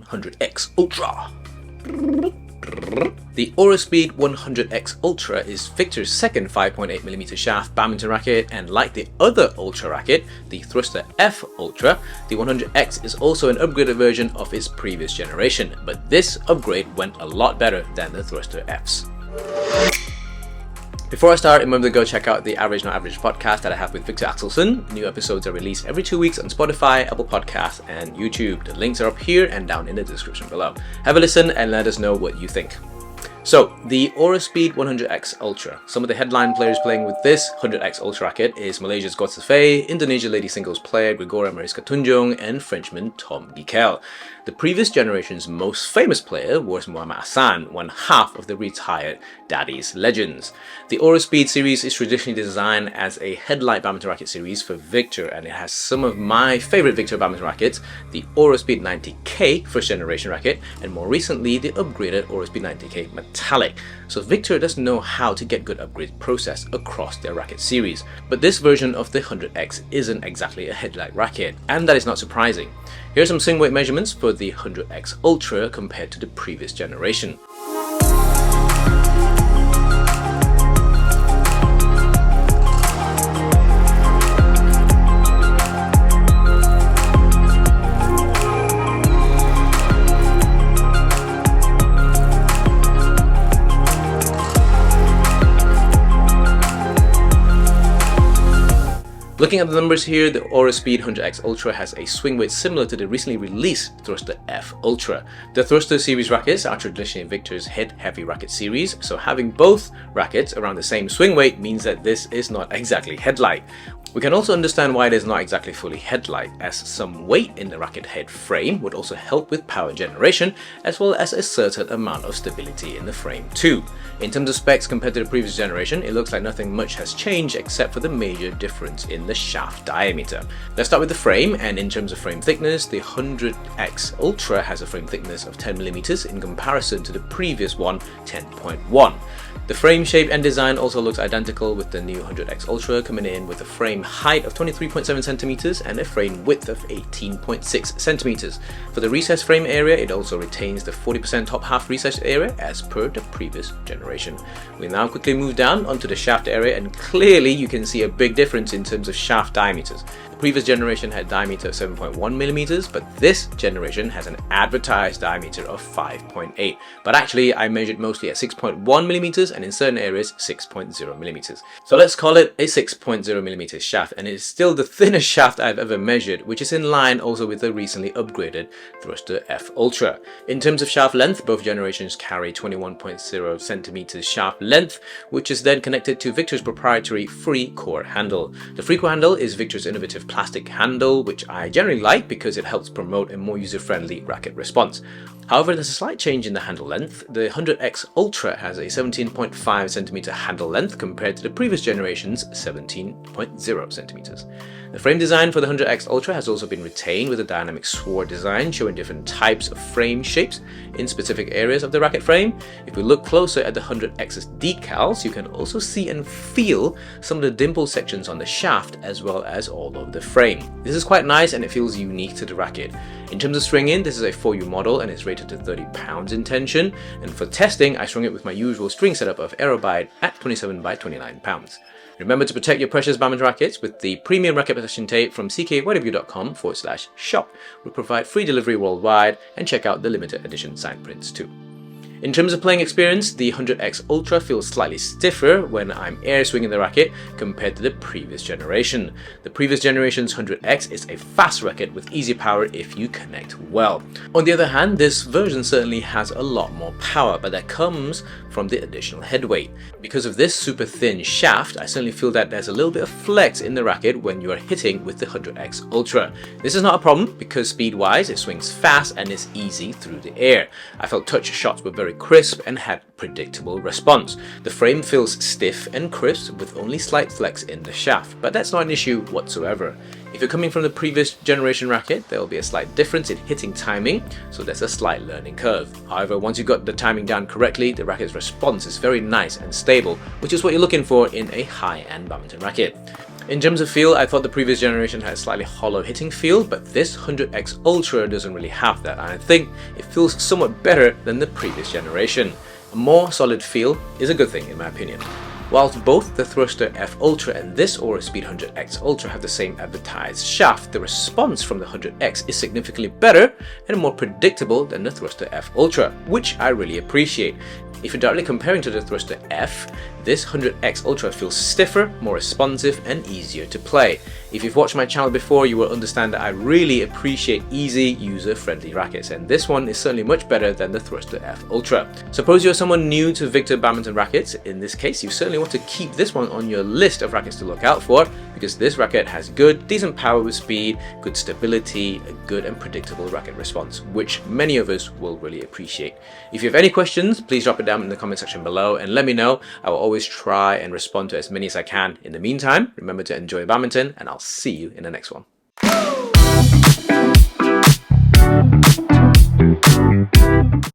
100X Ultra. The Auraspeed 100X Ultra is Victor's second 5.8mm shaft badminton racket, and like the other Ultra racket, the Thruster F Ultra, the 100X is also an upgraded version of its previous generation, but this upgrade went a lot better than the Thruster Fs. Before I start, remember to go check out the Average Not Average podcast that I have with Victor Axelsen. New episodes are released every 2 weeks on Spotify, Apple Podcasts, and YouTube. The links are up here and down in the description below. Have a listen and let us know what you think. So, the Auraspeed 100X Ultra. Some of the headline players playing with this 100X Ultra racket is Malaysia's Goh Sze Fei, Indonesia ladies singles player Gregoria Mariska Tunjung, and Frenchman Thom Gicquel. The previous generation's most famous player was Muhammad Hassan, one half of the retired Daddy's Legends. The Auraspeed series is traditionally designed as a headlight badminton racket series for Victor, and it has some of my favorite Victor badminton rackets, the Auraspeed 90K first generation racket, and more recently the upgraded Auraspeed 90K Metallic. So Victor doesn't know how to get good upgrade process across their racket series, but this version of the 100X isn't exactly a headlight racket, and that is not surprising. Here are some swing weight measurements for the 100X Ultra compared to the previous generation. Looking at the numbers here, the Auraspeed 100X Ultra has a swing weight similar to the recently released Thruster F Ultra. The Thruster series rackets are traditionally Victor's head-heavy racket series, so having both rackets around the same swing weight means that this is not exactly headlight. We can also understand why it is not exactly fully headlight, as some weight in the racket head frame would also help with power generation, as well as a certain amount of stability in the frame too. In terms of specs compared to the previous generation, it looks like nothing much has changed except for the major difference in the shaft diameter. Let's start with the frame, and in terms of frame thickness, the 100X Ultra has a frame thickness of 10mm in comparison to the previous one, 10.1. The frame shape and design also looks identical, with the new 100X Ultra coming in with a frame height of 23.7cm and a frame width of 18.6cm. For the recessed frame area, it also retains the 40% top half recessed area as per the previous generation. We now quickly move down onto the shaft area, and clearly you can see a big difference in terms of shaft diameters. The previous generation had a diameter of 7.1mm, but this generation has an advertised diameter of 5.8. But actually I measured mostly at 6.1mm and in certain areas 6.0mm. So let's call it a 6.0mm shaft, and it is still the thinnest shaft I've ever measured, which is in line also with the recently upgraded Thruster F Ultra. In terms of shaft length, both generations carry 21.0cm shaft length, which is then connected to Victor's proprietary free core handle. The free core handle is Victor's innovative plastic handle, which I generally like because it helps promote a more user-friendly racket response. However, there's a slight change in the handle length. The 100X Ultra has a 17.5cm handle length compared to the previous generation's 17.0cm. The frame design for the 100X Ultra has also been retained with a dynamic sword design showing different types of frame shapes in specific areas of the racket frame. If we look closer at the 100X's decals, you can also see and feel some of the dimple sections on the shaft as well as all over the frame. This is quite nice and it feels unique to the racket. In terms of stringing, this is a 4U model and it's rated to 30 pounds in tension, and for testing I strung it with my usual string setup of Aerobite at 27 by 29 pounds. Remember to protect your precious badminton rackets with the premium racket protection tape from ckydw.com/shop. We provide free delivery worldwide, and check out the limited edition signed prints too. In terms of playing experience, the 100X Ultra feels slightly stiffer when I'm air swinging the racket compared to the previous generation. The previous generation's 100X is a fast racket with easy power if you connect well. On the other hand, this version certainly has a lot more power, but that comes from the additional head weight. Because of this super thin shaft, I certainly feel that there's a little bit of flex in the racket when you are hitting with the 100X Ultra. This is not a problem because speed-wise it swings fast and is easy through the air. I felt touch shots were very crisp and had predictable response. The frame feels stiff and crisp with only slight flex in the shaft, but that's not an issue whatsoever. If you're coming from the previous generation racket, there will be a slight difference in hitting timing, so there's a slight learning curve. However, once you got the timing down correctly, the racket's response is very nice and stable, which is what you're looking for in a high-end badminton racket. In terms of feel, I thought the previous generation had a slightly hollow hitting feel, but this 100X Ultra doesn't really have that, and I think it feels somewhat better than the previous generation. A more solid feel is a good thing in my opinion. Whilst both the Thruster F Ultra and this Auraspeed 100X Ultra have the same advertised shaft, the response from the 100X is significantly better and more predictable than the Thruster F Ultra, which I really appreciate. If you're directly comparing to the Thruster F, this 100X Ultra feels stiffer, more responsive and easier to play. If you've watched my channel before, you will understand that I really appreciate easy, user-friendly rackets, and this one is certainly much better than the Thruster F Ultra. Suppose you're someone new to Victor Badminton rackets. In this case, you certainly want to keep this one on your list of rackets to look out for, because this racket has decent power with speed, good stability, a good and predictable racket response, which many of us will really appreciate. If you have any questions, please drop it down in the comment section below and let me know. I will always try and respond to as many as I can. In the meantime, remember to enjoy badminton, and I'll see you in the next one.